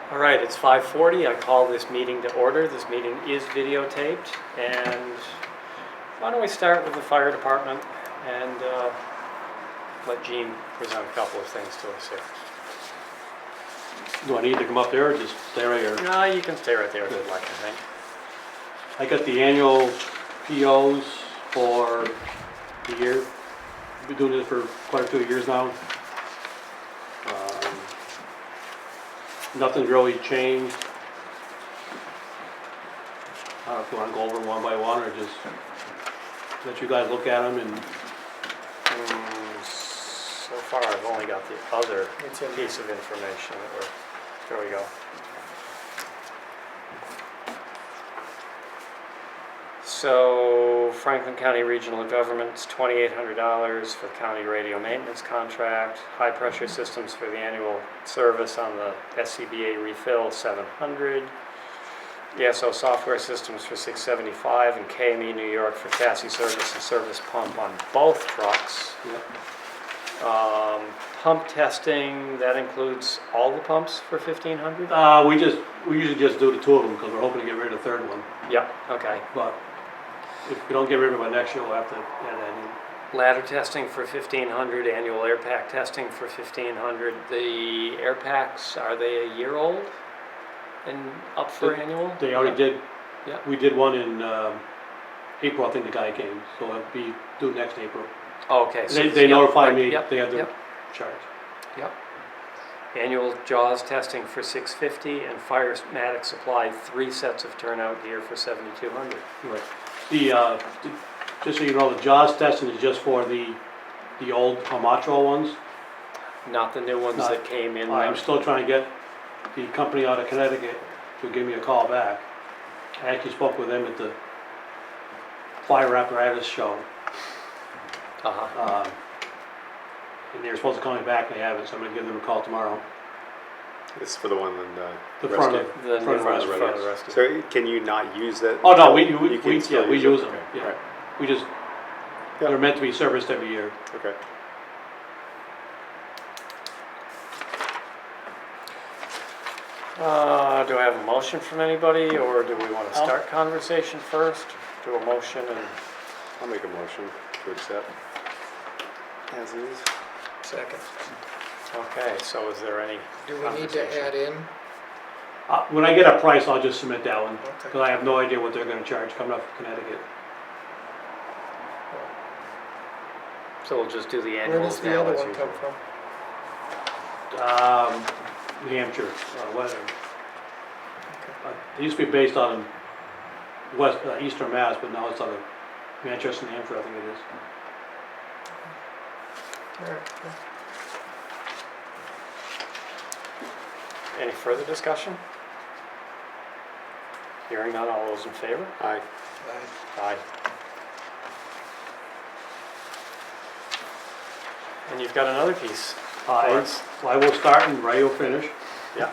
All right, it's 5:40. I call this meeting to order. This meeting is videotaped, and why don't we start with the fire department and let Gene present a couple of things to us here. Do I need to come up there or just stay right here? No, you can stay right there if you'd like, I think. I got the annual POs for the year. Been doing this for quite a few years now. Nothing's really changed. I don't know if you want to go over them one by one or just let you guys look at them and So far, I've only got the other piece of information that there we go. So Franklin County Regional Government's $2,800 for the county radio maintenance contract. High pressure systems for the annual service on the SCBA refill, $700. ESO software systems for $675, and KME New York for chassis service and service pump on both trucks. Yep. Pump testing, that includes all the pumps for $1,500? We usually just do the two of them because we're hoping to get rid of the third one. Yep, okay. But if we don't get rid of it by next year, we'll have to add that in. Ladder testing for $1,500, annual air pack testing for $1,500. The air packs, are they a year old and up for annual? They already did. Yeah. We did one in April, I think the guy came, so it'll be due next April. Oh, okay. So They notified me yep, they had to yep. charge. Yep. Annual JAWS testing for $650, and Firematic supply 3 sets of turnout gear for $7,200. Right. Just so you know, the JAWS testing is just for the old Hamatro ones. Not the new ones that came in. I'm still trying to get the company out of Connecticut to give me a call back. I actually spoke with them at the fire apparatus show. And they were supposed to call me back, and they haven't, so I'm going to give them a call tomorrow. This is for the one in The front rescue. of The front new ones of for the rest of So can you not use that? Oh no, we can still use it. them. Okay. Yeah, Right. we just Yeah. they're meant to be serviced every year. Okay. Do I have a motion from anybody, or do we want to start conversation first? Do a motion and I'll make a motion to accept as is. second. Okay, so is there any Do we need to conversation? add in? When I get a price, I'll just submit that one Okay. because I have no idea what they're going to charge coming up from Connecticut. So we'll just do the Where annuals does the now other as one usual. come from? New Hampshire, whatever. It used to be based on Eastern Mass, but now it's out of Manchester, New Hampshire, I think it is. All right, cool. Any further discussion? Hearing none, all those in favor? Aye. Aye. And you've got another piece for us. I will start and Ray will finish. Yeah.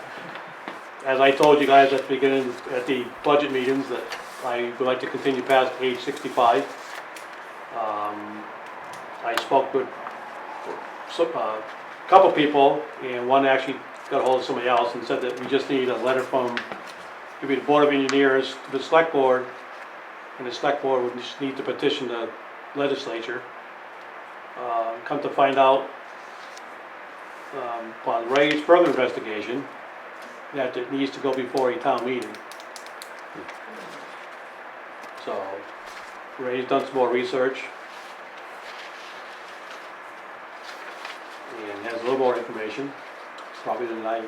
As I told you guys at the beginning, at the budget meetings, that I would like to continue past age 65. I spoke with a couple people, and one actually got a hold of somebody else and said that we just need a letter from maybe the Board of Engineers to the Select Board, and the Select Board would just need to petition the legislature. Come to find out, upon Ray's further investigation, that it needs to go before a town meeting. So, Ray's done some more research and has a little more information, probably than I. Do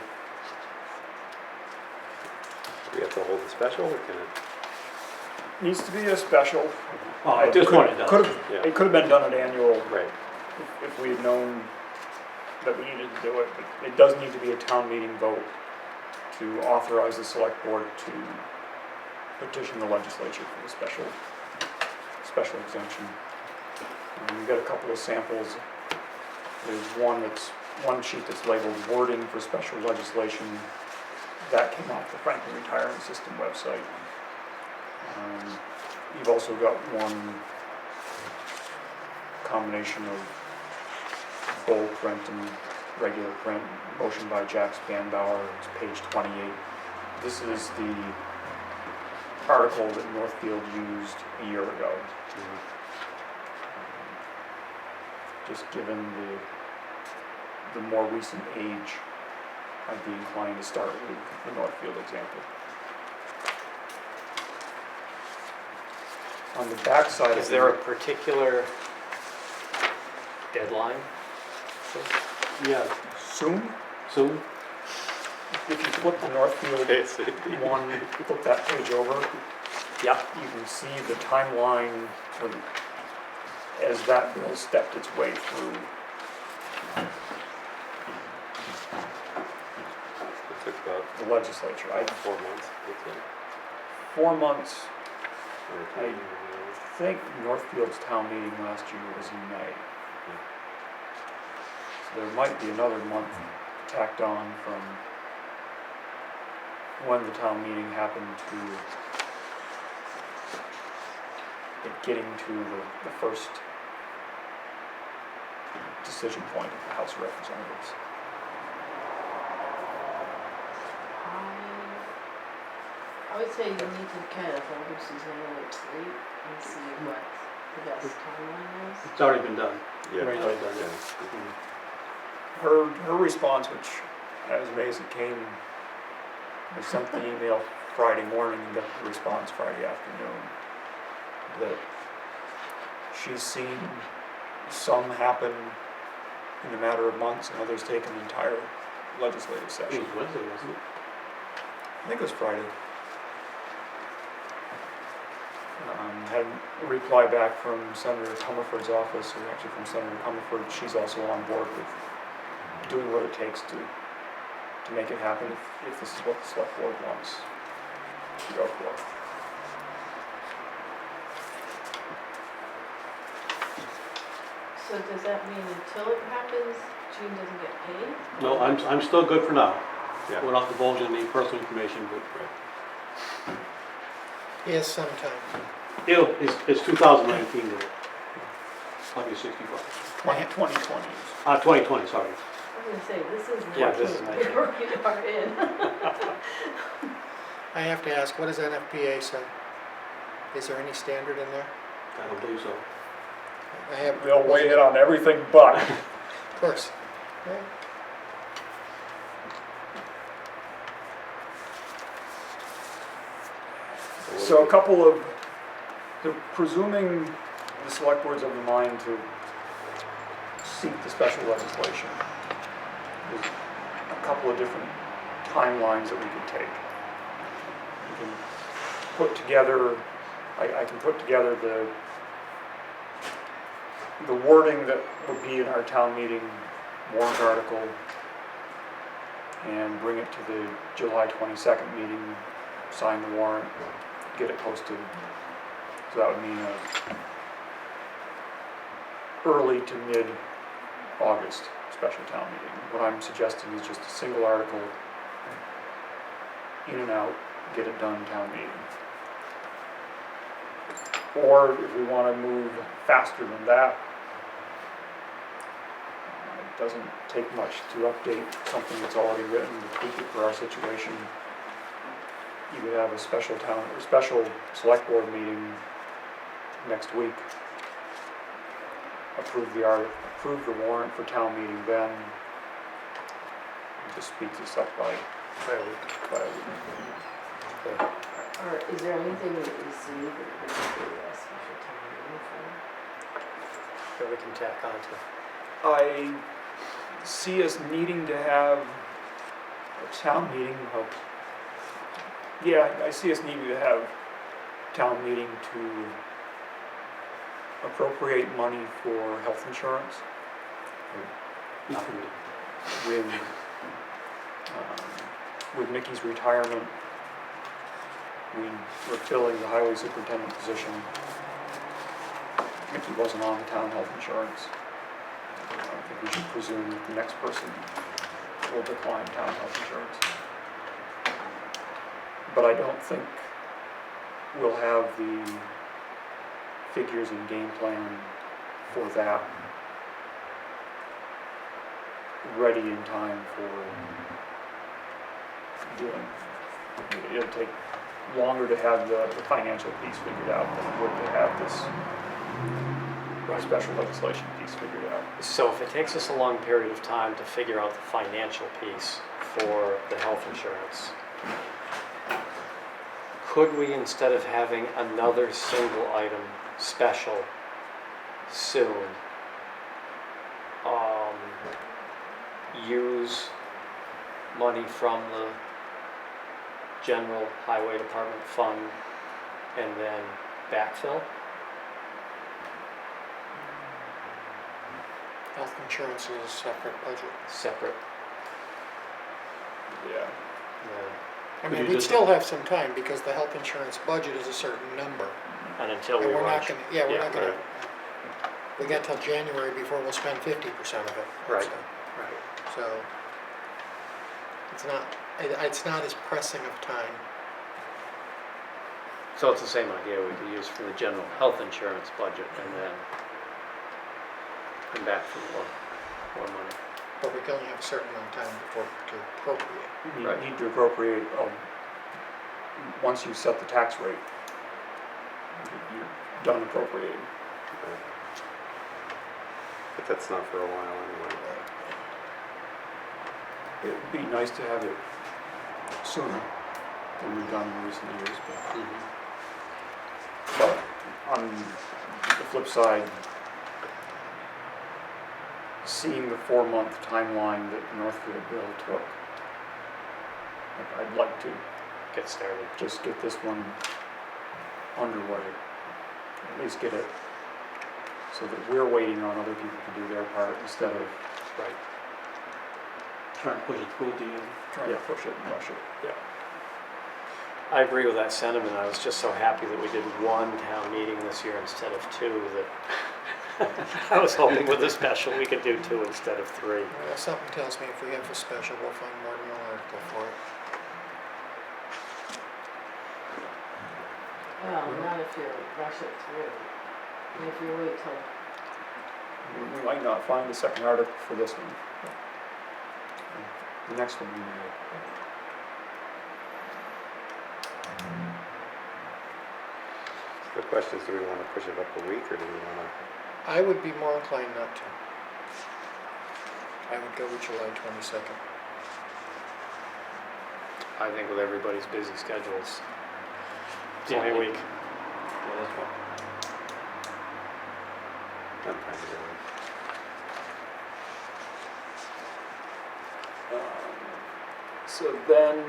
we have to hold a special, or can it? Needs to be a special. Well, at this point it does. Yeah. It could have been done at annual Right. if we had known that we needed to do it, but it does need to be a town meeting vote to authorize the select board to petition the legislature for the special exemption. We've got a couple of samples. There's one sheet that's labeled wording for special legislation. That came off the Franklin Retirement System website. You've also got one combination of bold print and regular print, motion by Jack Spanbauer, it's page 28. This is the article that Northfield used a year ago. Just given the more recent age, I'd be inclined to start with the Northfield example. On the back side Is of there a the, particular deadline? Yeah, soon, soon? if you flip the Northfield Yes. one, flip that page over, Yep. you can see the timeline for as that bill stepped its way through. It took about The legislature. 4 months, looks like. 4 months, Or I think Northfield's town meeting last year was in May. So there might be another month tacked on from when the town meeting happened to it getting to the first decision point of the House of Representatives. I would say you need to kind of hold Susanna like sleep and see what the best timeline is. It's already been done. Yeah. Right. Yeah. Her response, which I was amazed it came, I sent the email Friday morning and got the response Friday afternoon, that she's seen some happen in a matter of months and others take an entire legislative It session. was Wednesday, wasn't it? I think it was Friday. Had a reply back from Senator Comerford's office, or actually from Senator Comerford. She's also on board with doing what it takes to make it happen if this is what the select board wants to go for. So does that mean until it happens, Jean doesn't get paid? No, I'm still good for now, Yeah. without divulging any personal information, but Yes, sometime. it's 2019 to it. I'll be 65. 2020. 2020, sorry. I was gonna say, this is Yeah, this is 19, we already are in. I have to ask, what does NFPA say? Is there any standard in there? I don't believe so. I have. They'll weigh in on everything but. Of course. Right. So a couple of, presuming the select board's of the mind to seek the special legislation, there's a couple of different timelines that we could take. We can put together, I can put together the wording that would be in our town meeting warrant article and bring it to the July 22nd meeting, sign the warrant, get it posted. So that would mean a early to mid-August special town meeting. What I'm suggesting is just a single article, in and out, get it done town meeting. Or if we want to move faster than that, it doesn't take much to update something that's already written to tweak it for our situation. You could have a special select board meeting next week. Approve the warrant for town meeting then. And just speed this up by a week. Or is there anything that you see that we can do a special town meeting for? That we can tack onto. I see us needing to have a town meeting. I see us needing to have town meeting to appropriate money for health insurance Nothing. with Mickey's retirement. We're filling the highway superintendent position. Mickey wasn't on the town health insurance. I think we should presume that the next person will decline town health insurance. But I don't think we'll have the figures and game plan for that ready in time for doing. It'll take longer to have the financial piece figured out than it would to have this special legislation piece figured out. So if it takes us a long period of time to figure out the financial piece for the health insurance, could we, instead of having another single item special soon, use money from the general highway department fund and then backfill? Health insurance is a separate budget. Separate. Yeah. I Could mean, you we'd just- still have some time because the health insurance budget is a certain number. And until And we we're not launch. gonna, yeah, we're Yeah, not gonna, right. we got till January before we'll spend 50% of it. Right. So- Right. So, it's not as pressing of time. So it's the same idea, we could use from the general health insurance budget and then come back for more money. But we can only have a certain amount of time before to appropriate. You Right. need to appropriate, once you set the tax rate, you're done appropriating. But that's not for a while anyway. It would be nice to have it sooner than we've done in recent years, but on the flip side, seeing the 4-month timeline that the Northfield bill took, I'd like to Get started. just get this one underway, at least get it so that we're waiting on other people to do their part instead of Right. Try and push it through at the end. trying to push it and rush it. I agree with that sentiment. I was just so happy that we did one town meeting this year instead of two, that I was hoping with a special we could do 2 instead of 3. Well, something tells me if we have a special, we'll find more than one article for it. Well, not if you rush it through. And if you wait till, We might not find a second article for this one. The next one we may. The question is, do we want to push it up a week, or do we want to? I would be more inclined not to. I would go with July 22nd. I think with everybody's busy schedules, it's Yeah, only a I- week. Yeah, that's fine. I'm fine with it. So then,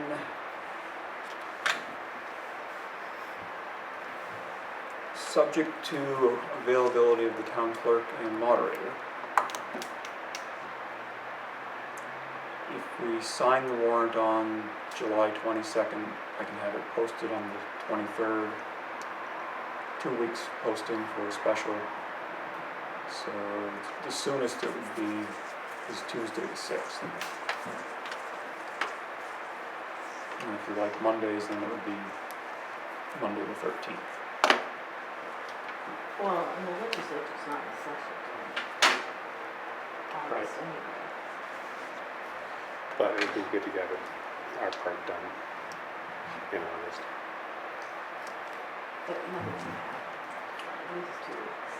subject to availability of the town clerk and moderator, if we sign the warrant on July 22nd, I can have it posted on the 23rd. 2 weeks posting for a special. So the soonest it would be is Tuesday the 6th. And if you like Mondays, then it would be Monday the 13th. well, and the legislature's not in session till August anyway. But it'd be good to get our part done in August. But nothing's gonna happen. At least 2 weeks.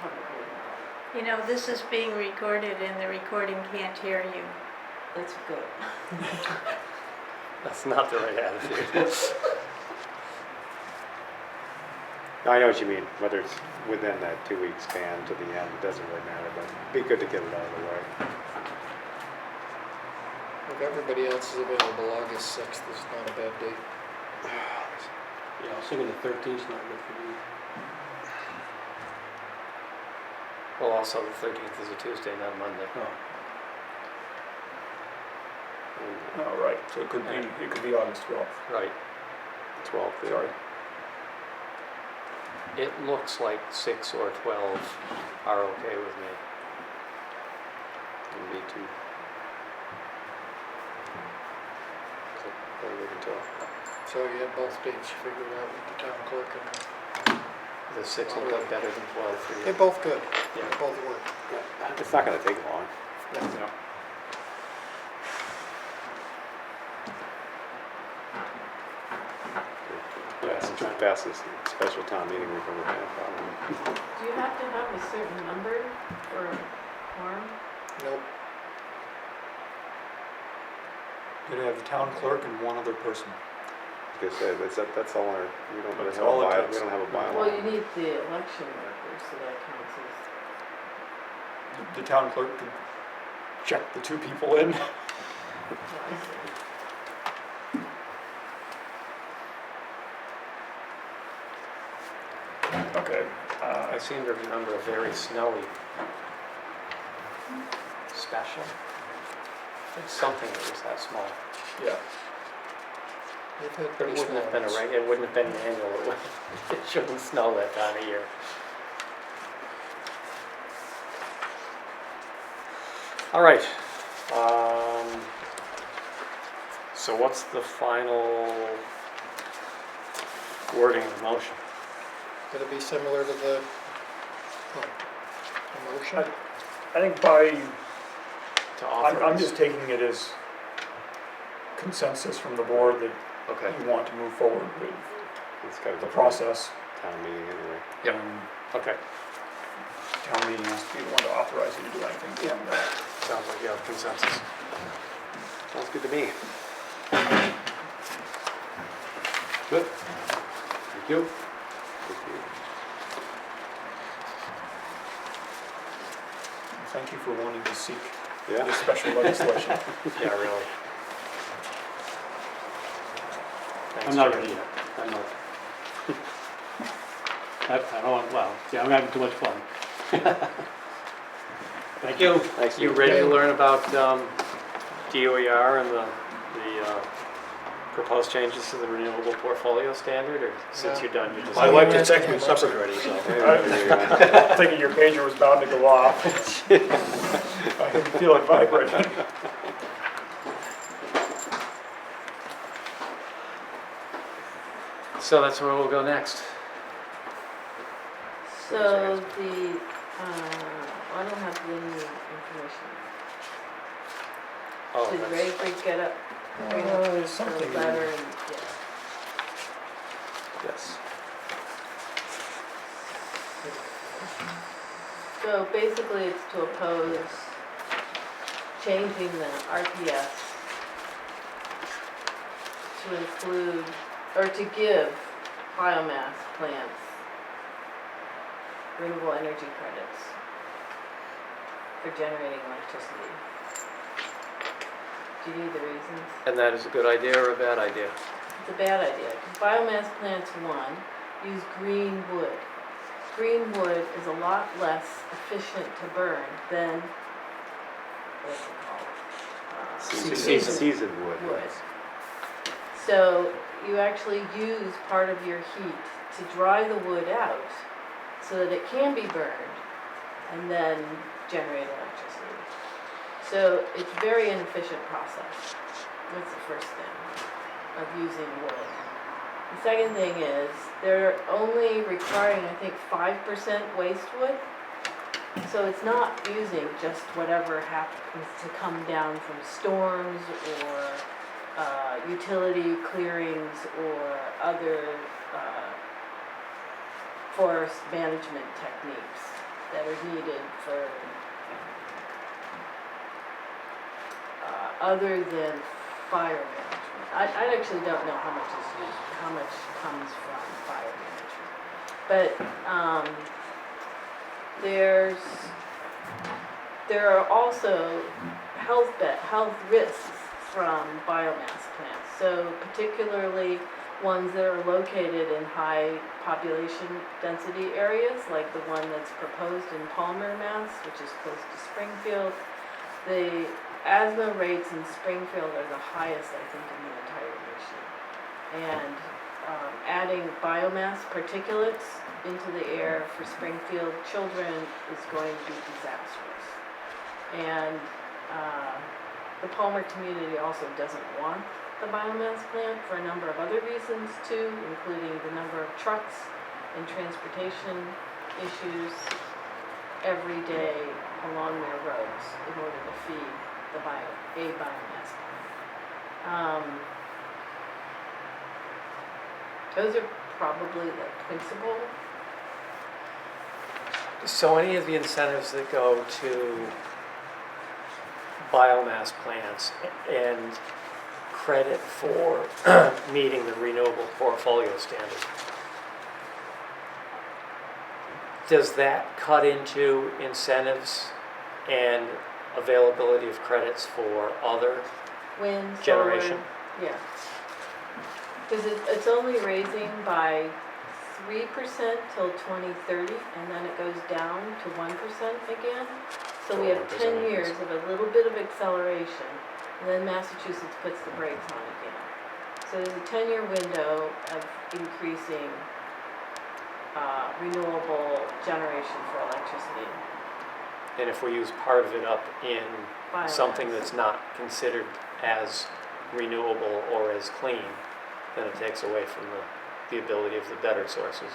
Probably not. You know, this is being recorded and the recording can't hear you. That's good. That's not the right attitude. No, I know what you mean, whether it's within that 2-week span to the end, it doesn't really matter, but it'd be good to get it out of the way. If everybody else is available, August 6th is not a bad date. Yeah, I was thinking the 13th is not good for me. Well, also the 13th is a Tuesday, not a Monday. Oh, Oh, right, so it could be August 12th. Right. 12th, yeah. Sorry. It looks like 6 or 12 are okay with me. And me too. So, we'll wait until, So you have both dates figured out with the town clerk and The 6 will look better than 12 for they're you. both good. Yeah. They both work. it's not gonna take long. Yeah. Yeah. trying to. Pass this special town meeting, we can look at it probably. Do you have to have a certain number for a quorum? Nope. You'd have the town clerk and one other person. Like I said, that's all our, we don't really That's have all a it bylaw, takes. we don't have a bylaw. Well, you need the election workers, so that counts as. The town clerk could check the two people in. Well, I see. Okay. I seem to remember a very snowy special. It's something that was that small. Yeah. They've had It pretty wouldn't small have been ones. it wouldn't have been annual, it shouldn't snow that time of year. All right. So what's the final wording of the motion? Gonna be similar to the, motion? I think by, To I'm authorize? just taking it as consensus from the board that Okay. you want to move forward with It's gotta the go process. Town meeting anyway. Yep. And Okay. town meeting has to be the one to authorize you to do anything beyond that. Sounds like you have consensus. Sounds good to me. Good. Thank you. Thank you. Thank you for wanting to seek Yeah. this special legislation. Yeah, really. Thanks, I'm not Jerry. ready yet. I'm not. I don't want, well, yeah, I'm having too much fun. Thank you. Thanks. You ready to learn about DOER and the proposed changes to the renewable portfolio standard, or since No. you're done, you just... My wife just texted me supper's ready, so. I'm thinking your pager was bound to go off. I can feel it vibrating. So that's where we'll go next. So the, I don't have any information. Oh, Did that's- Rayford get up? Bring up the Something. letter and, yeah. Yes. So basically it's to oppose changing the RPS to include, or to give biomass plants renewable energy credits for generating electricity. Do you need the reasons? And that is a good idea or a bad idea? It's a bad idea, because biomass plants, one, use green wood. Green wood is a lot less efficient to burn than, what's it called? Seasoned wood. Wood. So you actually use part of your heat to dry the wood out so that it can be burned and then generate electricity. So it's a very inefficient process. That's the first thing of using wood. The second thing is they're only requiring, I think, 5% waste wood. So it's not using just whatever happens to come down from storms or utility clearings or other forest management techniques that are needed for other than fire management. I actually don't know how much is used, how much comes from fire management. But there are also health risks from biomass plants. So particularly ones that are located in high population density areas, like the one that's proposed in Palmer, Mass, which is close to Springfield. The asthma rates in Springfield are the highest, I think, in the entire nation. And adding biomass particulates into the air for Springfield children is going to be disastrous. And the Palmer community also doesn't want the biomass plant for a number of other reasons too, including the number of trucks and transportation issues every day along their roads in order to feed the biomass plant. Those are probably the principal. So any of the incentives that go to biomass plants and credit for meeting the renewable portfolio standard, does that cut into incentives and availability of credits for other Wind, solar. generation? Yeah. Because it's only raising by 3% till 2030, and then it goes down to 1% again. So we have 1% 10 years increase. of a little bit of acceleration, and then Massachusetts puts the brakes on again. So there's a 10-year window of increasing renewable generation for electricity. And if we use part of it up in Biomass. something that's not considered as renewable or as clean, then it takes away from the ability of the better sources,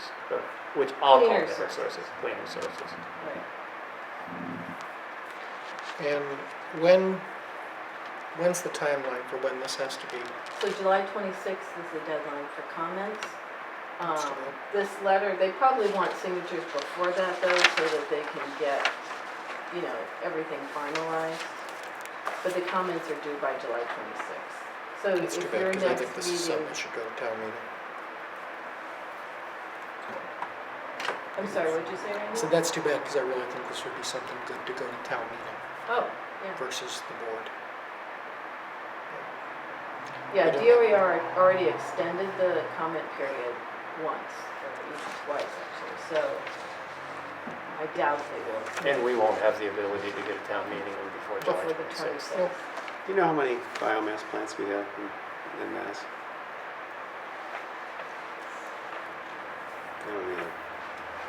which I'll call Cleaner better sources. sources, cleaner sources. Right. And when's the timeline for when this has to be? So July 26th is the deadline for comments. That's good. This letter, they probably want signatures before that though, so that they can get, everything finalized. But the comments are due by July 26th. So That's too if bad, your because I next think this is something meeting, that should go to town meeting. I'm sorry, what'd you say, Randy? So that's too bad, because I really think this would be something good to go to town meeting Oh, yeah. versus the board. Yeah, I don't DOE already extended the comment period once, or even twice actually, so I doubt they will. extend And we won't have the ability to get a town meeting in before July Before the 26th. 26th. Do you know how many biomass plants we have in Mass? I don't either.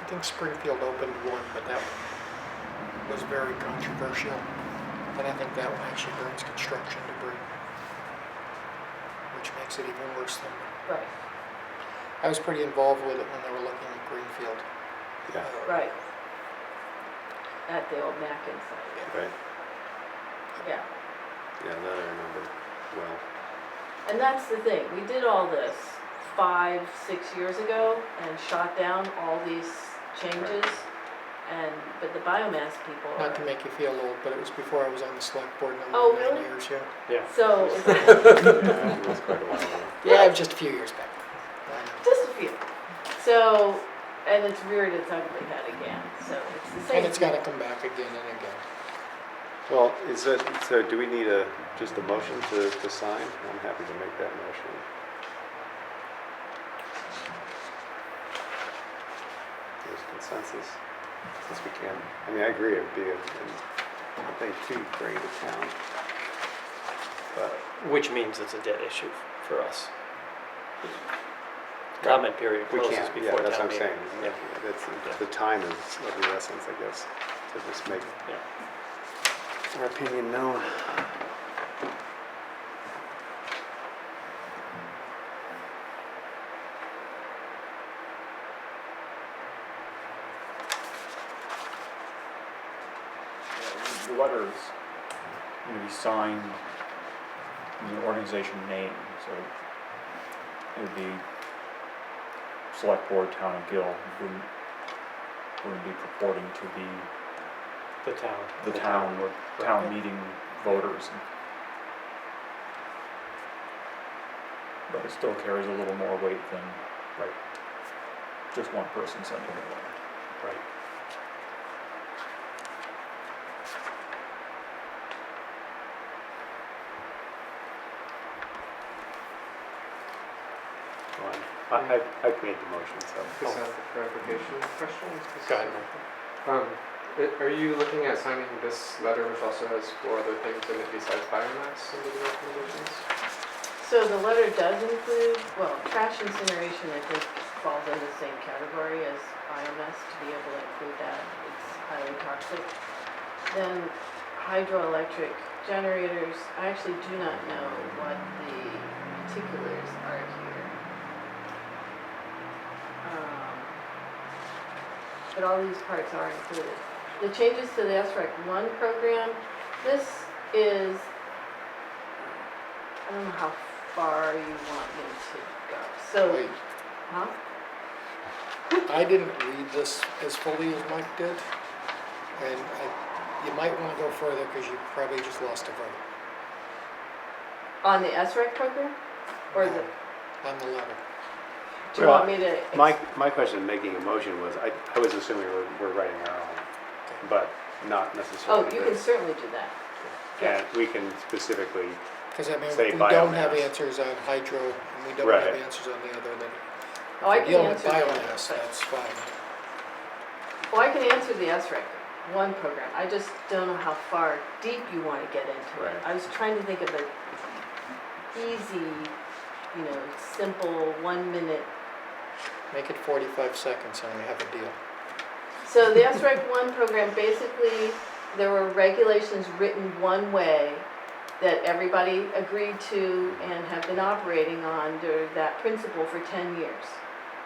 I think Springfield opened one, but that one was very controversial. And I think that one actually burns construction debris, which makes it even worse than, Right, I was pretty involved with it when they were looking at Greenfield. Yeah. right. At the old Mackin site, Right? yeah. Yeah, that I remember well. And that's the thing, we did all this 5, 6 years ago and shot down all these changes. But the biomass people Not to are, make you feel old, but it was before I was on the select board, and Oh, only 9 really? years, yeah. Yeah. so, Yeah, it was quite a while ago. Yeah, it was just a few years back. I know. just a few. So, and it's reared its ugly head again, so it's the same. And it's gotta come back again and again. Well, so do we need just a motion to sign? I'm happy to make that motion. There's consensus, since we can. I mean, I agree, it'd be a thing to bring to town. But, Which means it's a dead issue for us. Comment period we closes can't, yeah, before that's town what I'm meeting. saying. Yeah. That's, the time is of the essence, I guess, to just make Yeah. our opinion known. The letter is going to be signed in the organization name, so it would be Selectboard, Town of Gill. Wouldn't be purporting to be The town. the town meeting voters. But it still carries a little more weight than just one person sending it away. Right. I've made the motion, so. Just have a clarification question. Go ahead, Michael. Are you looking at signing this letter, which also has 4 other things in it besides biomass under the recommendations? So the letter does include, well, trash incineration, I think, falls in the same category as biomass, to be able to include that, it's highly toxic. Then hydroelectric generators, I actually do not know what the particulars are here. But all these parts are included. The changes to the SREC 1 program, this is, I don't know how far you want me to go. So, Wait, huh? I didn't read this as fully as Mike did, and you might want to go further because you probably just lost a vote On the SREC program? Or the, on the letter. do you want me to? My question in making a motion was, I was assuming we're writing our own, but not necessarily Oh, you can this. certainly do that. And we can specifically, Because I mean, Say we don't have biomass. answers on hydro, and we don't Right. have answers on the other, then Oh, I if can we're dealing with answer the biomass, but- that's fine. Well, I can answer the SREC one program. I just don't know how far deep you want to get into it. Right. I was trying to think of an easy, simple 1 minute. Make it 45 seconds and we have a deal. So the SREC 1 program, basically, there were regulations written one way that everybody agreed to and have been operating under that principle for 10 years.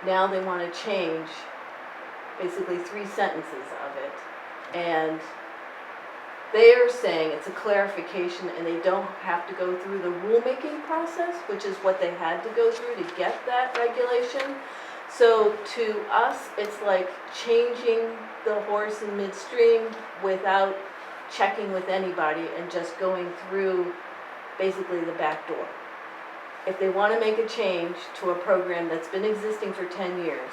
Now they want to change basically 3 sentences of it. And they are saying it's a clarification and they don't have to go through the rulemaking process, which is what they had to go through to get that regulation. So to us, it's like changing the horse in midstream without checking with anybody and just going through basically the back door. If they want to make a change to a program that's been existing for 10 years,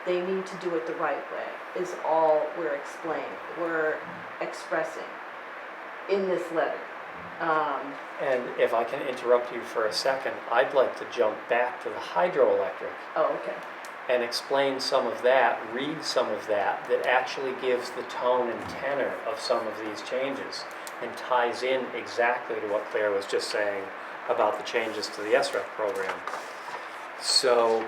they need to do it the right way, is all we're expressing in this letter. And if I can interrupt you for a second, I'd like to jump back to the hydroelectric Oh, okay. and explain some of that, read some of that actually gives the tone and tenor of some of these changes and ties in exactly to what Claire was just saying about the changes to the SREC program. So,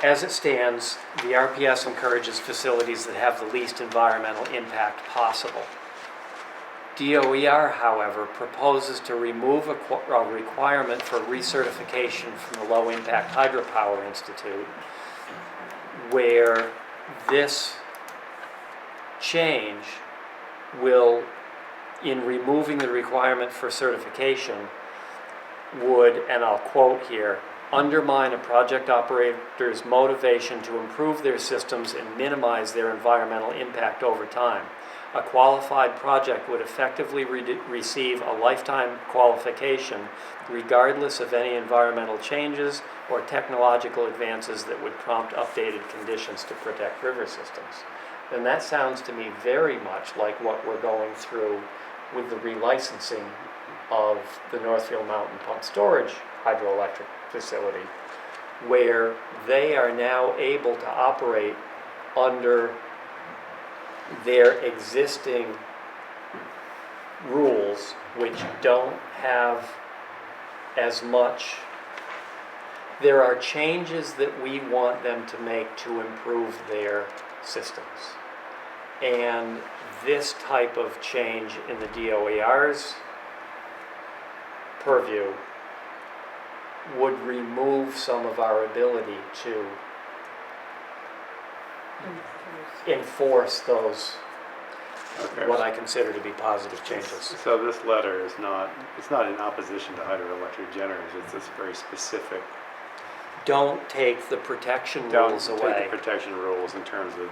as it stands, the RPS encourages facilities that have the least environmental impact possible. DOER, however, proposes to remove a requirement for recertification from the Low Impact Hydropower Institute, where this change will, in removing the requirement for certification, would, and I'll quote here, undermine a project operator's motivation to improve their systems and minimize their environmental impact over time. A qualified project would effectively receive a lifetime qualification regardless of any environmental changes or technological advances that would prompt updated conditions to protect river systems. And that sounds to me very much like what we're going through with the relicensing of the Northfield Mountain Pump Storage hydroelectric facility, where they are now able to operate under their existing rules, which don't have as much. There are changes that we want them to make to improve their systems. And this type of change in the DOER's purview would remove some of our ability to enforce those, okay. what I consider to be positive changes. So this letter is not, it's not in opposition to hydroelectric generators, it's just very specific. Don't take the protection Don't rules take away. the protection rules in terms of,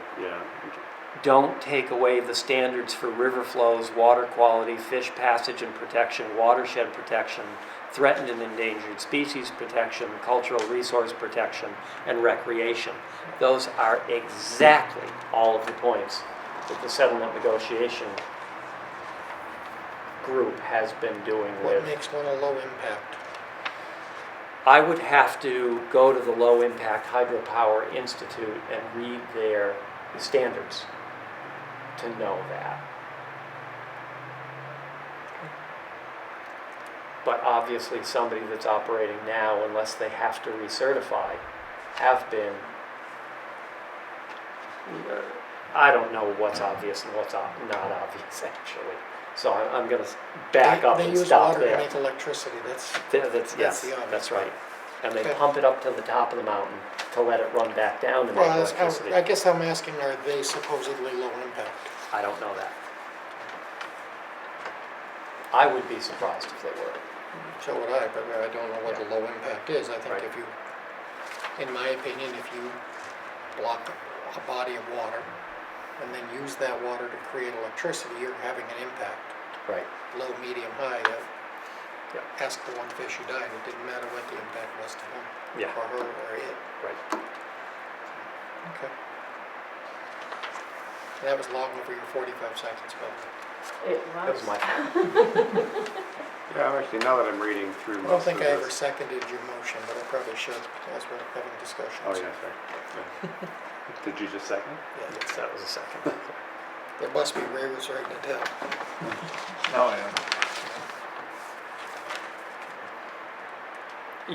Don't take away the standards for river flows, water quality, fish passage and protection, watershed protection, threatened and endangered species protection, cultural resource protection, and recreation. Those are exactly all of the points that the settlement negotiation group has been doing What with. makes one a low impact? I would have to go to the Low Impact Hydropower Institute and read their standards to know that. But obviously somebody that's operating now, unless they have to recertify, have been, I don't know what's obvious and what's not obvious actually. So I'm gonna back up and stop They use water to there. make electricity, that's That's, yes, the obvious that's right. And they Okay. pump it up to the top of the mountain to let it run back down to make well, electricity. I guess I'm asking, are they supposedly low impact? I don't know that. I would be surprised if they were. So would I, but I don't know what the Yeah. low impact is. I think Right. if you, in my opinion, if you block a body of water and then use that water to create electricity, you're having an impact. Right. Low, medium, high. Yeah. Ask the one fish who died. It didn't matter what the impact was to him Yeah, or her or it. right. Okay. And that was long over your 45 seconds, but It That was was. my Yeah, actually, now that I'm reading through I don't most of think I ever this. seconded your motion, but I probably should as we're having discussions. Oh, yeah, sorry. Did you just second? Yeah. Yes, that was a second. There must be Ray was writing it down. Oh, yeah.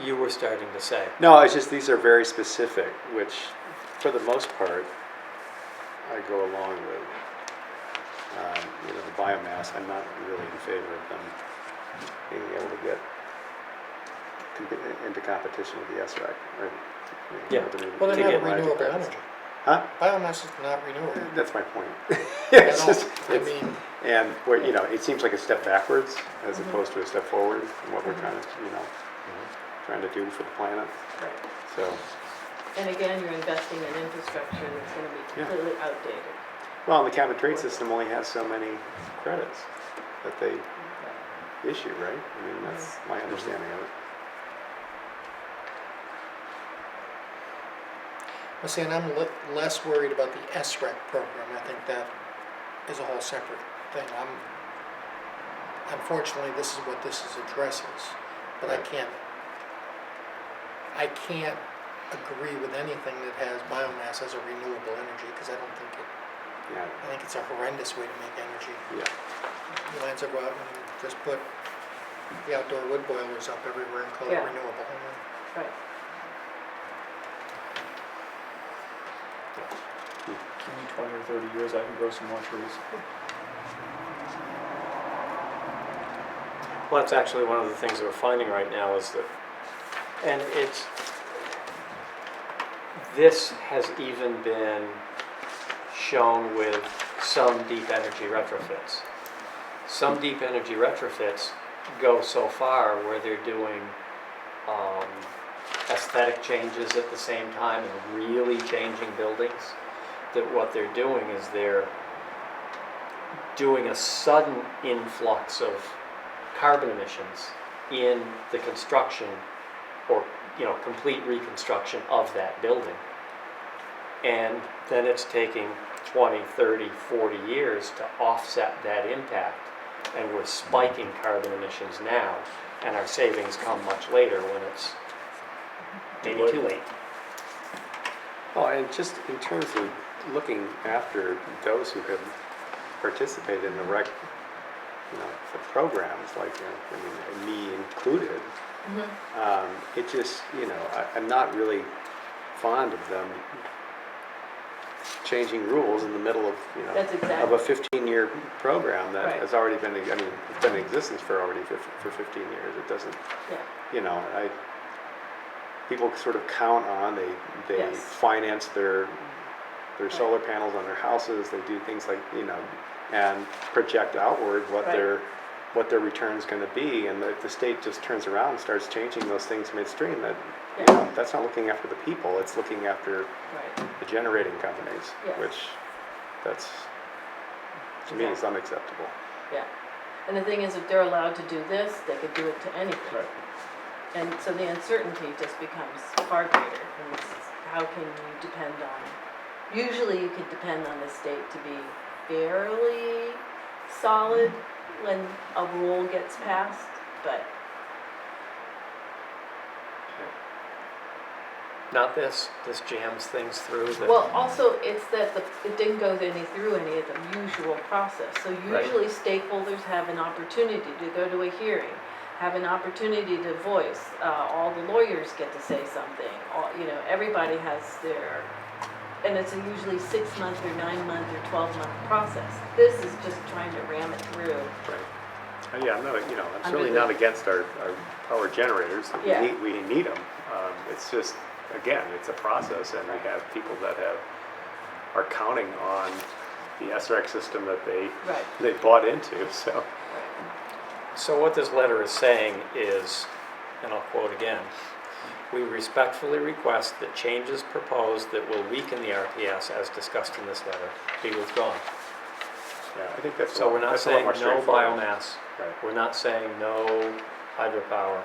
You were starting to say. No, it's just, these are very specific, which, for the most part, I go along with. You know, the biomass, I'm not really in favor of them being able to get into competition with the SREC, or, you know, Yeah. the Well, To they're get not renewable energy. Huh? Biomass is not renewable. That's my point. At It's all. just, I it's, mean, and where, you know, it seems like a step backwards as Mhm. opposed to a step forward in what we're trying to, you know, trying to do for the planet, Right. so. And again, you're investing in infrastructure that's gonna be Yeah. completely outdated. Well, and the cap and trade system only has so many credits that they issue, right? I mean, that's my understanding of it. well, see, and I'm less worried about the SREC program. I think that is a whole separate thing. Unfortunately, this is what this is addresses, but I can't agree with anything that has biomass as a renewable energy, because I don't think Yeah, I think it's a horrendous way to make energy. yeah. You might as well go out and just put the outdoor wood boilers up everywhere and call it Yeah. renewable. Right. Give me 20 or 30 years, I can grow some more trees. Well, that's actually one of the things that we're finding right now is that, and this has even been shown with some deep energy retrofits. Some deep energy retrofits go so far where they're doing aesthetic changes at the same time and really changing buildings, that what they're doing is they're doing a sudden influx of carbon emissions in the construction or, you know, complete reconstruction of that building. And then it's taking 20, 30, 40 years to offset that impact. And we're spiking carbon emissions now, and our savings come much later when it's maybe too late. Oh, and just in terms of looking after those who have participated in the rec, you know, the programs, like, I mean, me included, it just, you know, I'm not really fond of them changing rules in the middle of, you know, That's of a exactly, 15-year program that Right. has already been, I mean, it's been in existence for already for 15 years. It doesn't, yeah, you know, people sort of count on, they Yes. finance their solar panels on their houses, they do things like, you know, and project outward what Right. what their return's gonna be, and if the state just turns around and starts changing those things midstream, that, you Yeah. know, that's not looking after the people, it's looking after right, the generating companies, Yes. which, that's, to me, is unacceptable. yeah. And the thing is, if they're allowed to do this, they could do it to anything. Right. And so the uncertainty just becomes far greater. And it's, how can you depend on, usually you could depend on the state to be fairly solid when a rule gets passed, but Not this jams things through. That, well, also, it's that it didn't go through any of the usual process. So Right. usually stakeholders have an opportunity to go to a hearing, have an opportunity to voice. All the lawyers get to say something. You know, everybody has their, and it's a usually 6-month or 9-month or 12-month process. This is just trying to ram it through. Right. Yeah, I'm not, you know, I'm Under certainly the- not against our power generators, Yeah. we need them. It's just, again, it's a process, and we have people that are counting on the SREC system that they Right. bought into, so. Right. So what this letter is saying is, and I'll quote again, We respectfully request that changes proposed that will weaken the RPS as discussed in this letter be withdrawn. Yeah, I think that's. So we're not that's a lot saying more no straightforward. biomass. Right, We're not saying no hydropower.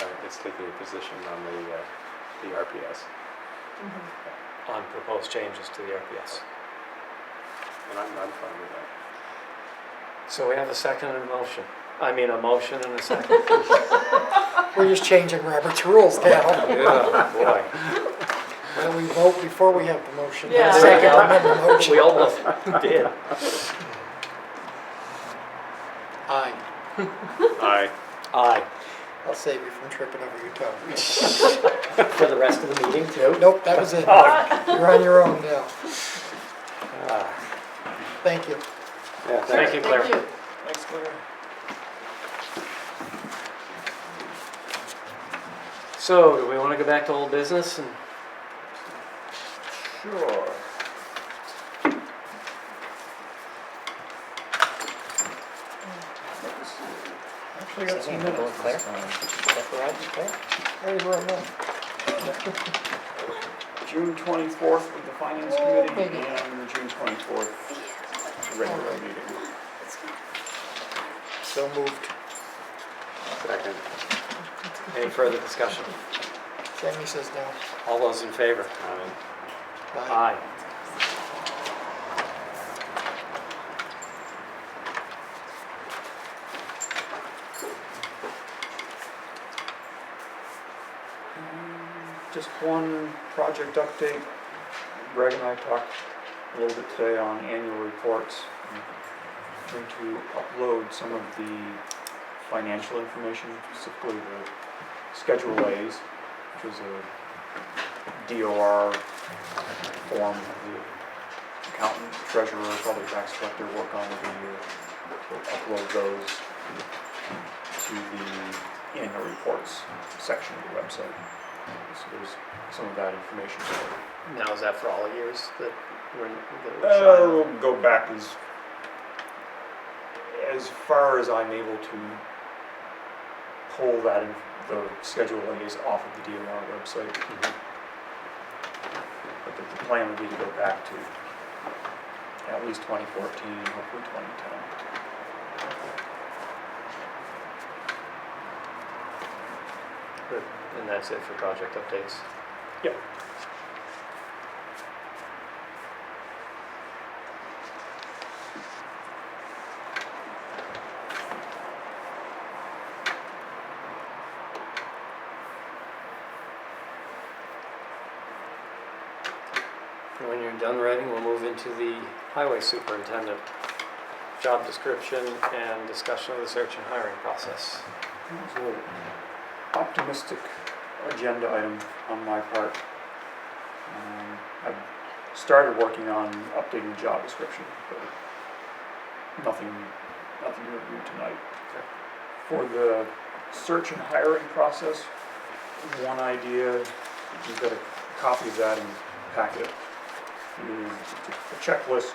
right, it's taking a position on the RPS, On proposed changes to the RPS. and I'm fine with that. So we have a second and a motion. I mean, a motion and a second. We're just changing Robert's rules now. Yeah, boy. Well, we vote before we have the motion. Yeah. Second, and then the motion. We almost did. Aye. Aye. Aye. I'll save you from tripping over your toe. For the rest of the meeting too? Nope, that was it. You're on your own now. Ah, Thank you. Yeah, Thank you, Claire. Thank you. Thanks, Claire. So, do we want to go back to old business and Sure. Actually got some minutes this time. Hey, we're on. June 24th with the Finance Oh, Committee baby. and the June 24th regular meeting. So moved. Second. any further discussion? Sammy says no. All those in favor? Aye. Aye. Aye. Just one project update. Greg and I talked a little bit today on annual reports. I'm going to upload some of the financial information, specifically the Schedule A's, which is a DOR form that the accountant, treasurer, probably tax collector work on every year. We'll upload those to the annual reports section of the website. So there's some of that information. Now, is that for all years that we're We'll go back as far as I'm able to pull that in, the Schedule A's off of the DOR website. But the plan would be to go back to at least 2014 and hopefully 2010. Good. And that's it for project updates? Yep. When you're done writing, we'll move into the highway superintendent job description and discussion of the search and hiring process. It's a little optimistic agenda item on my part. I've started working on updating the job description, but nothing to review tonight. For the search and hiring process, one idea, you've got a copy of that in the packet, is a checklist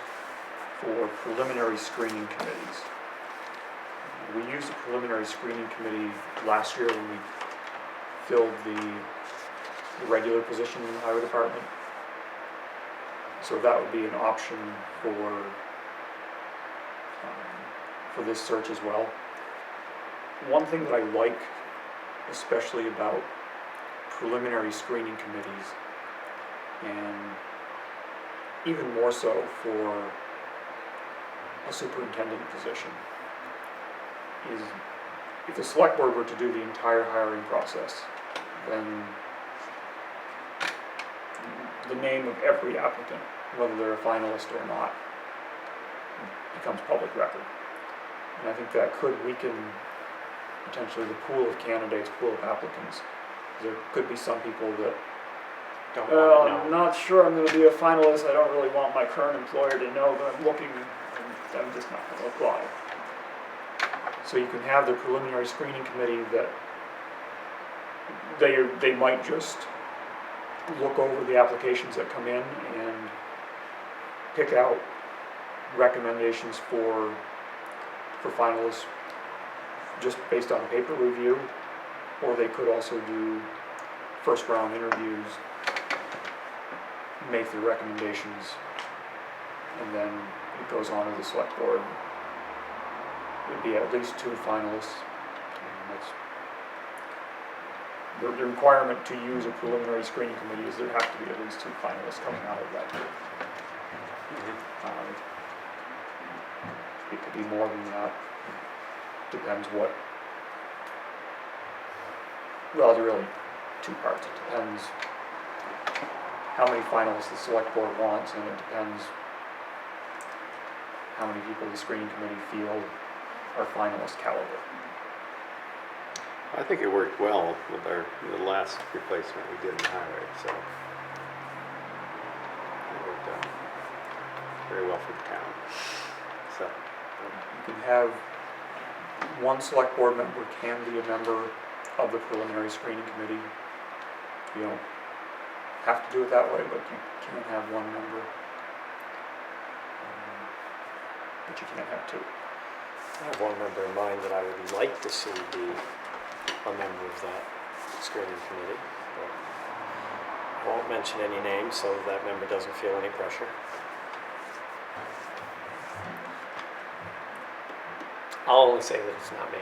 for preliminary screening committees. We used a preliminary screening committee last year when we filled the regular position in the highway department. So that would be an option for this search as well. One thing that I like, especially about preliminary screening committees, and even more so for a superintendent position, is if the select board were to do the entire hiring process, then the name of every applicant, whether they're a finalist or not, becomes public record. And I think that could weaken potentially the pool of candidates, pool of applicants. There could be some people that, Don't well, want I'm to know. not sure I'm going to be a finalist, I don't really want my current employer to know that I'm looking, and I'm just not going to apply. So you can have the preliminary screening committee that they might just look over the applications that come in and pick out recommendations for finalists just based on paper review. Or they could also do first round interviews, make their recommendations, and then it goes on to the select board. It'd be at least 2 finalists. And that's the requirement to use a preliminary screening committee is there have to be at least 2 finalists coming out of that group. It could be more than that. Depends what. Well, there are really 2 parts. It depends how many finalists the select board wants, and it depends how many people the screening committee feel are finalist caliber. I think it worked well with the last replacement we did in the highway, so it worked out very well for the town. So, You can have one select board member can be a member of the preliminary screening committee. You don't have to do it that way, but you can have one member. But you can't have 2. I have one member in mind that I would like to see be a member of that screening committee. But I won't mention any names so that member doesn't feel any pressure. I'll only say that it's not me.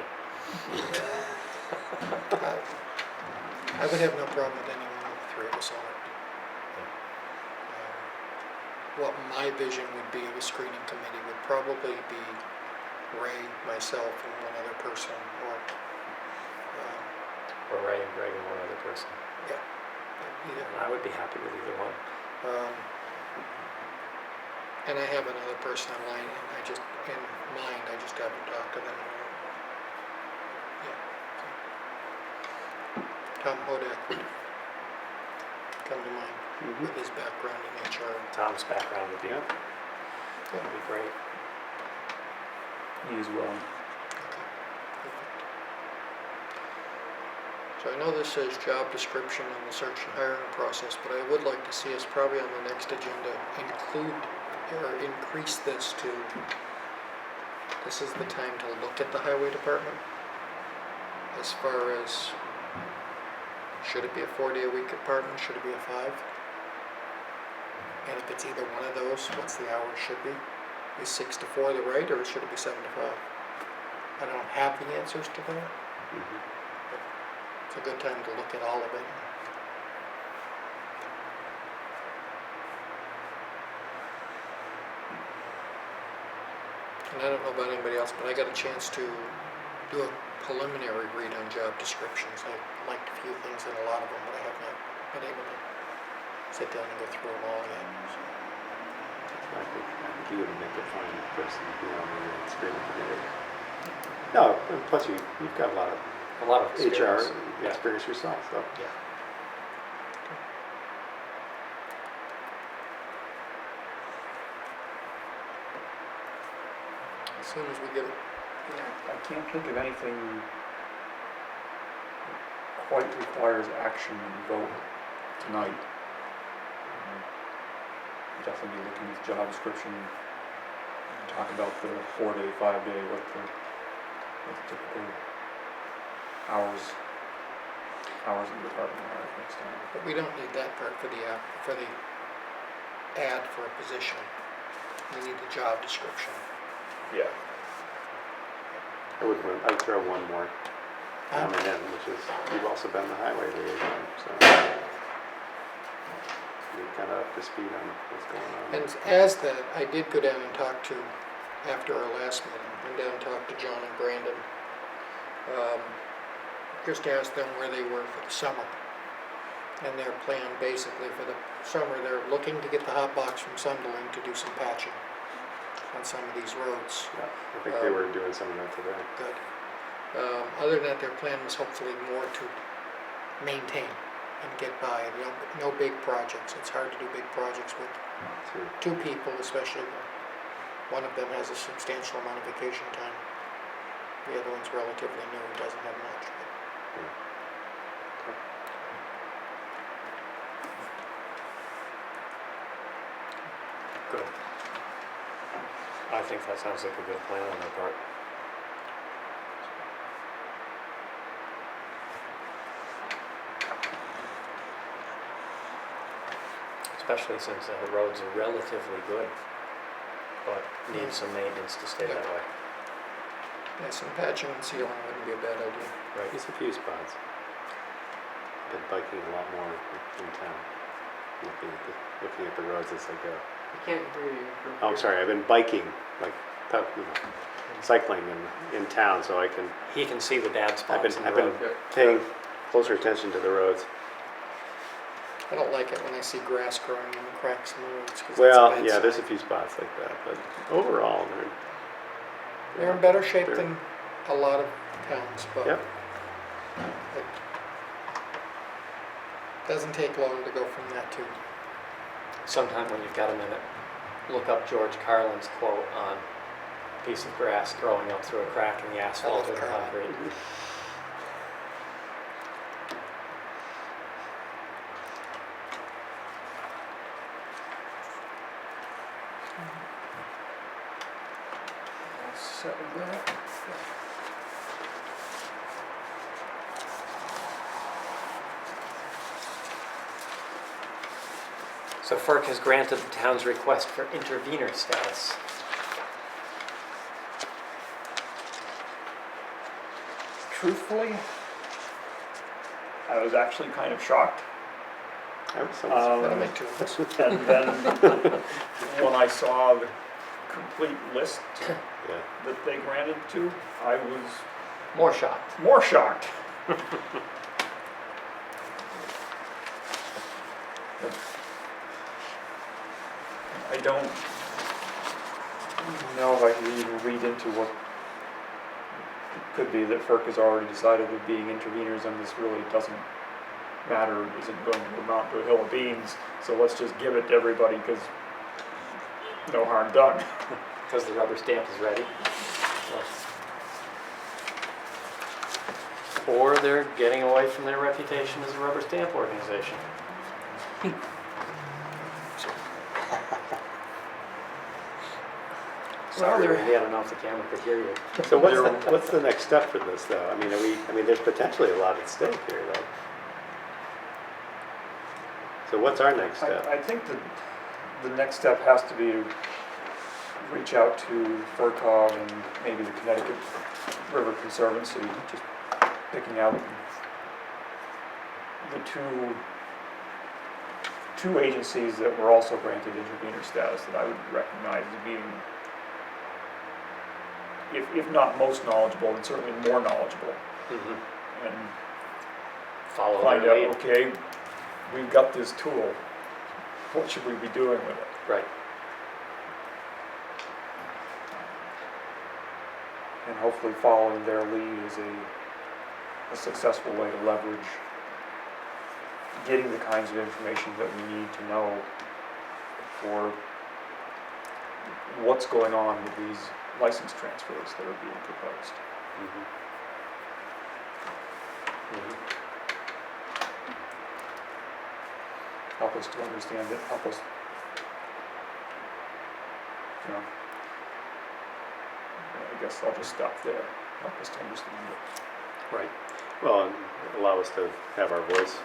I would have no problem with any one of the 3 of us on it. What my vision would be of a screening committee would probably be Ray, myself, and one other person, or Or Ray and Greg and one other person. either. And I would be happy with either one. And I have another person in line, and I just haven't talked to them. Yeah. Tom Hodak would come to mind with his background in HR. Tom's background would be, yeah. would be great. He is willing. So I know this says job description and the search and hiring process, but I would like to see us probably on the next agenda include or increase this to, this is the time to look at the highway department as far as, should it be a 4-day-a-week department, should it be a 5? And if it's either one of those, what's the hours should be? Is 6 to 4 the right, or should it be 7 to 5? I don't have the answers to that. It's a good time to look at all of it. And I don't know about anybody else, but I got a chance to do a preliminary read on job descriptions. I liked a few things in a lot of them, but I have not been able to sit down and go through them all yet. So. I think you would make a fine person to be on the screening committee. No, and plus you've got a lot of experience. HR experience yourself, so. Yeah. As soon as we get it. I can't think of anything that quite requires action and vote tonight. Definitely be looking at the job description, and talk about the 4-day, 5-day, what the typical hours of the department are next time. But we don't need that part for the ad for a position. We need the job description. Yeah. I'd throw one more comment in, which is, you've also been the highway liaison, so you're kind of up to speed on what's going on. And as that, I did go down and talk to, after our last meeting, went down and talked to John and Brandon. Just asked them where they were for the summer. And their plan basically for the summer, they're looking to get the hot box from Sunderland to do some patching on some of these roads. Yeah, I think they were doing some of that today. Good. Other than that, their plan was hopefully more to maintain and get by. No big projects. It's hard to do big projects with Sure. 2 people, especially when one of them has a substantial amount of vacation time. The other one's relatively new, doesn't have much. Good. I think that sounds like a good plan on their part. especially since the roads are relatively good, but need some maintenance to stay that way. Yeah, some patching and sealing wouldn't be a bad idea. Right. There's a few spots. Been biking a lot more in town, looking at the roads as I go. I can't hear you. from Oh, I'm here. sorry, I've been biking, like, cycling in town, so I can, He can see the bad spots in the I've been road. Yeah. paying closer attention to the roads. I don't like it when I see grass growing in the cracks in the roads, 'cause that's a Well, bad yeah, there's a sign. few spots like that, but overall, They're in better shape they're- than a lot of towns, but Yep. it doesn't take long to go from that to, Sometime when you've got a minute, look up George Carlin's quote on a piece of grass growing up through a crack in the asphalt love or the Carlin. concrete. So that, So FERC has granted the town's request for intervenor status. truthfully, I was actually kind of shocked. I was so that'll make two of us. And then when I saw the complete list yeah. that they granted to, I was More shocked. more shocked. I don't know if I can even read into what it could be that FERC has already decided that being interveners on this really doesn't matter, isn't going to amount to a hill of beans, so let's just give it to everybody because no harm done. Because the rubber stamp is ready. Or they're getting away from their reputation as a rubber stamp organization. Sorry, Randy, I don't know if the camera could hear you. So what's the next step for this, though? I mean, there's potentially a lot at stake here, though. So what's our next step? I think the next step has to be to reach out to FERCog and maybe the Connecticut River Conservancy, just picking out the two agencies that were also granted intervenor status that I would recognize as being, if not most knowledgeable, then certainly more knowledgeable. Mm-hmm. And Follow find their out, lead. okay, we've got this tool, what should we be doing with it? Right. And hopefully following their lead is a successful way to leverage getting the kinds of information that we need to know for what's going on with these license transfers that are being proposed. Mhm. Mhm. Help us to understand it, help us, I guess I'll just stop there, help us to understand it. Right. Well, and allow us to have our voice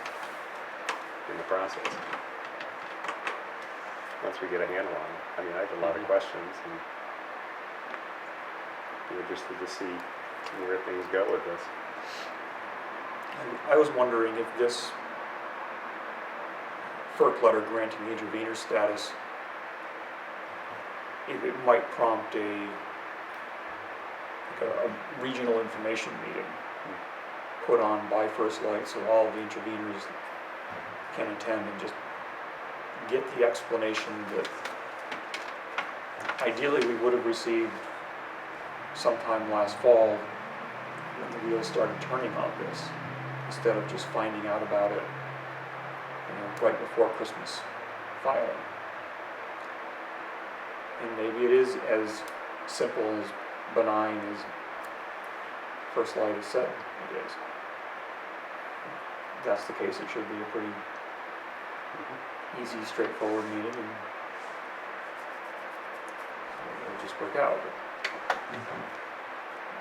in the process. Once we get a handle on it. I mean, I have a lot of questions and be interested to see where things go with this. And I was wondering if this FERC letter granting intervenor status, if it might prompt a regional information meeting put on by First Light so all the interveners can attend and just get the explanation that ideally we would have received sometime last fall when the wheels started turning on this, instead of just finding out about it, right before Christmas filing. And maybe it is as simple as benign as First Light has said it is. If that's the case, it should be a pretty easy, straightforward meeting, and it'll just work out. But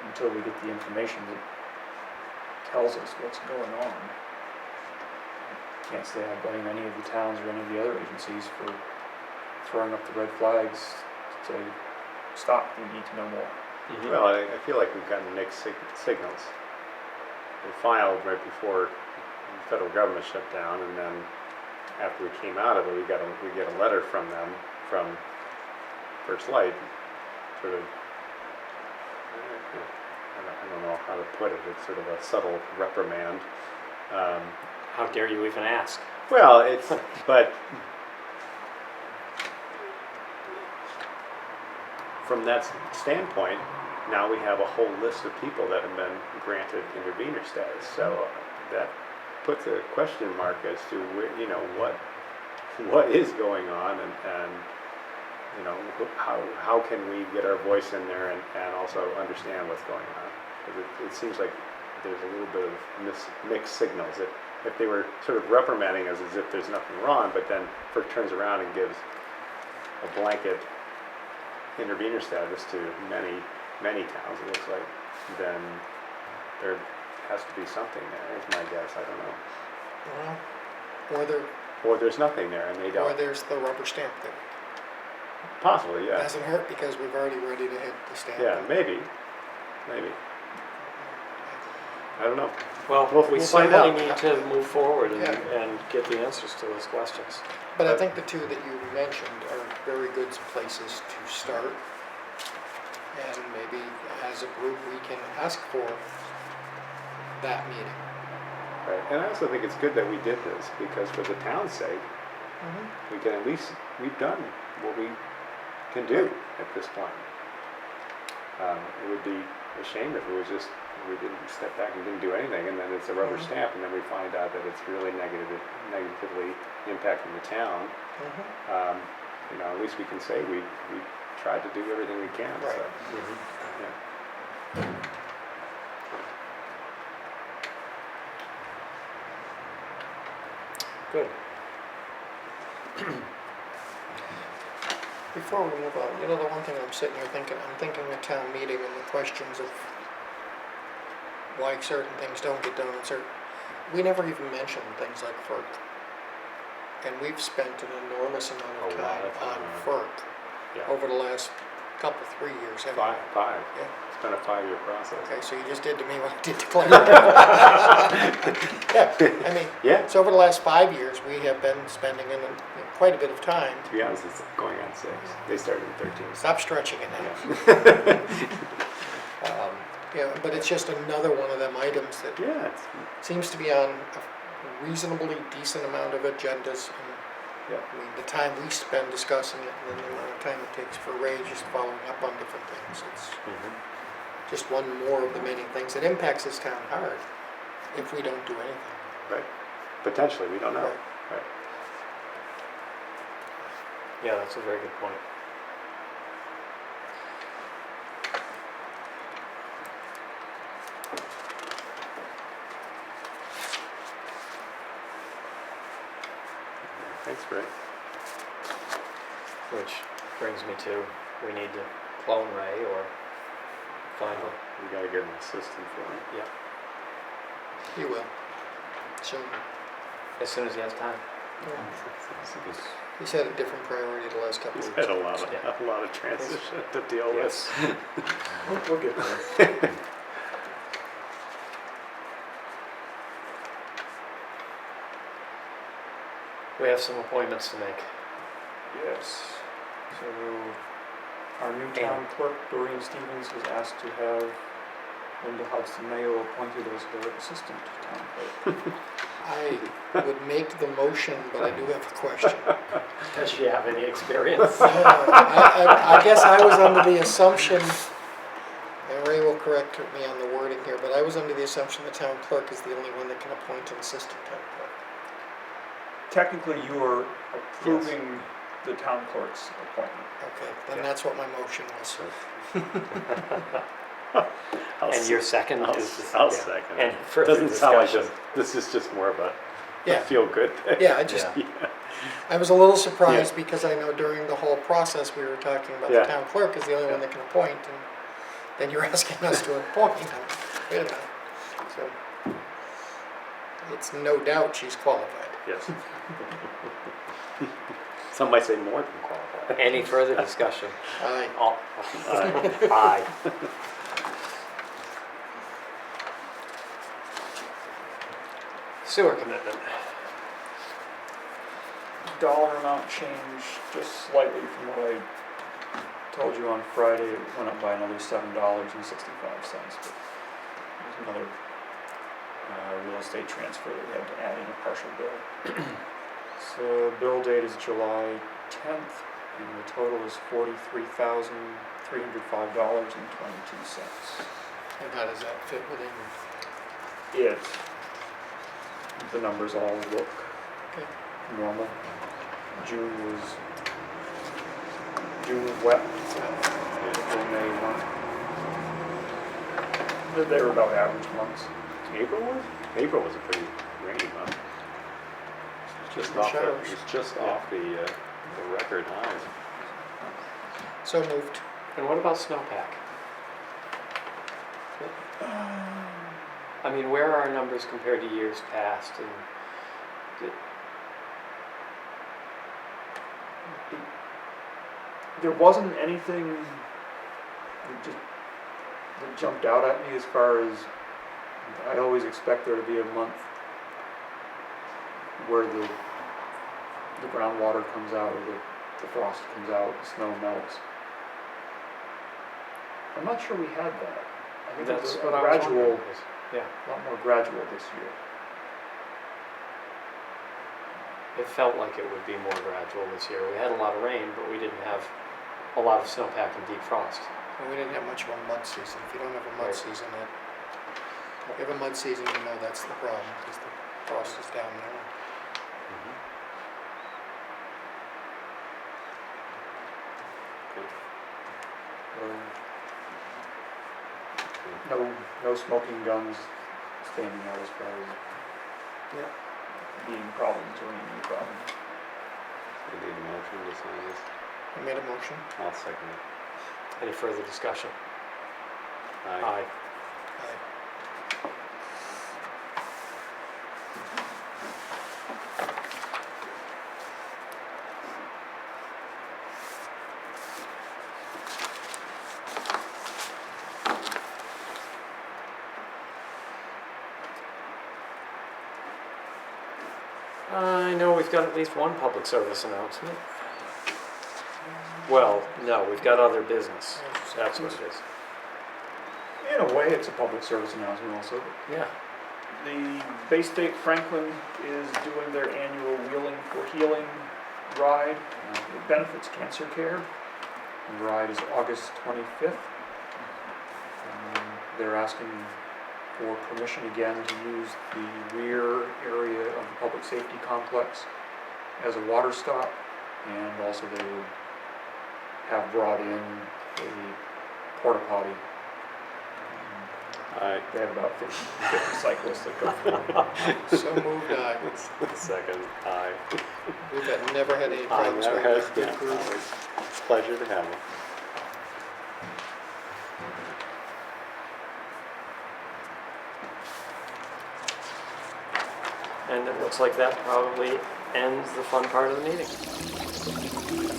until we get the information that tells us what's going on, can't say I blame any of the towns or any of the other agencies for throwing up the red flags to say, stop, we need to know more. Well, I feel like we've gotten mixed signals. We filed right before the federal government shut down, and then after we came out of it, we get a letter from them, from First Light, sort of, I don't know how to put it, it's sort of a subtle reprimand. How dare you even ask? Well, it's, but from that standpoint, now we have a whole list of people that have been granted intervenor status. So that puts a question mark as to what is going on, and how can we get our voice in there and also understand what's going on? Because it seems like there's a little bit of mixed signals. If they were sort of reprimanding us as if there's nothing wrong, but then FERC turns around and gives a blanket intervenor status to many towns, it looks like, then there has to be something there, is my guess. I don't know. Well, Or there's nothing there and they or don't. there's the rubber stamp there. Possibly, yeah. Doesn't hurt because we've already ready to hit the stamp. Yeah, maybe. I don't know. Well, We'll we find certainly out. need to move forward Yeah. and get the answers to those questions. But I think the two that you mentioned are very good places to start. And maybe as a group, we can ask for that meeting. Right. And I also think it's good that we did this, because for the town's sake, we can at least, we've done what we can do at this point. It would be a shame if it was just, we didn't step back and didn't do anything, and then it's a rubber stamp, and then we find out that it's really negatively impacting the town. At least we can say we tried to do everything we can. Right. So, yeah. Good. Before we move on, the one thing I'm sitting here thinking, I'm thinking a town meeting and the questions of why certain things don't get done and we never even mentioned things like FERC. And we've spent an enormous amount of A lot time of on time. FERC Yeah. over the last 3 years. haven't we? Five. Yeah. It's been a 5-year process. Okay, so you just did to me what I did to Clay. Yeah, I mean, Yeah. so over the last 5 years, we have been spending quite a bit of time. To be honest, it's going on 6. They started in 13. Stop stretching it now. Yeah. But it's just another one of them items that Yeah, it's, seems to be on a reasonably decent amount of agendas. And, yeah. I mean, the time we spend discussing it and then the amount of time it takes for Ray just following up on different things. It's just one more of the many things that impacts this town hard if we don't do anything. Right. Potentially, we don't know. Right. Right. Yeah, that's a very good point. Thanks, Ray. Which brings me to, we need to clone Ray or find a, We gotta get an assistant for him. yeah, He will. Soon. as soon as he has time. He's had a different priority the last couple He's of had weeks. a lot of transition to deal with. Yes. We'll get there. We have some appointments to make. Yes. So our new town clerk, Doreen Stevens, was asked to have Linda Hudson Mayo appointed as her assistant town clerk. I would make the motion, but I do have a question. Does she have any experience? I guess I was under the assumption, and Ray will correct me on the wording here, but I was under the assumption the town clerk is the only one that can appoint an assistant town clerk. Technically, you are approving the town clerk's appointment. Okay, then Yeah. that's what my motion was. And your second I'll is? I'll yeah. second And it. further Doesn't sound like discussion. this is just more of a Yeah. feel-good thing. Yeah, I just, Yeah. I was a little surprised because I know during the whole process, we were talking about Yeah. the town clerk is the only one that can appoint, and then you're asking us to appoint him. Wait a minute. So, it's no doubt she's qualified. Yes. Some might say more than qualified. Any further discussion? Aye. All, aye. Sewer commitment. Dollar amount changed just slightly from what I told you on Friday. It went up by another $7.65, but there's another real estate transfer that we had to add in a partial bill. So bill date is July 10th, and the total is $43,305.22. And how does that fit within? It, the numbers all look Okay. normal. June was wet. April, May weren't. They were about average months. April was? April was a pretty rainy month. It's just The off the, showers. it's just off the record highs. So moved. And what about snowpack? I mean, where are our numbers compared to years past? And There wasn't anything that jumped out at me as far as I always expect there to be a month where the groundwater comes out or the frost comes out, the snow melts. I'm not sure we had that. I think that's it's what a I was gradual, wondering. Yeah, a lot more gradual this year. it felt like it would be more gradual this year. We had a lot of rain, but we didn't have a lot of snowpack and deep frost. Well, we didn't have much of a mud season. If you don't have a mud Right. season, if you have a mud season, you know that's the problem, because the frost is down there. No smoking guns standing out as far as being problems or any problems. We need a motion to sign this. I made a motion. I'll second it. Any further discussion? Aye. Aye. I know we've got at least one public service announcement. Well, no, we've got other business. That's what it is. In a way, it's a public service announcement also. Yeah. The Bay State Franklin is doing their annual Wheeling for Healing ride. It benefits cancer care. The ride is August 25th. They're asking for permission again to use the rear area of the public safety complex as a water stop, and also they would have brought in a porta potty. Aye. They have about 50 cyclists that go through. So moved, aye. Second, aye. We've never had any problems never with had- that good yeah, group. always. It's a pleasure to have them. And it looks like that probably ends the fun part of the meeting.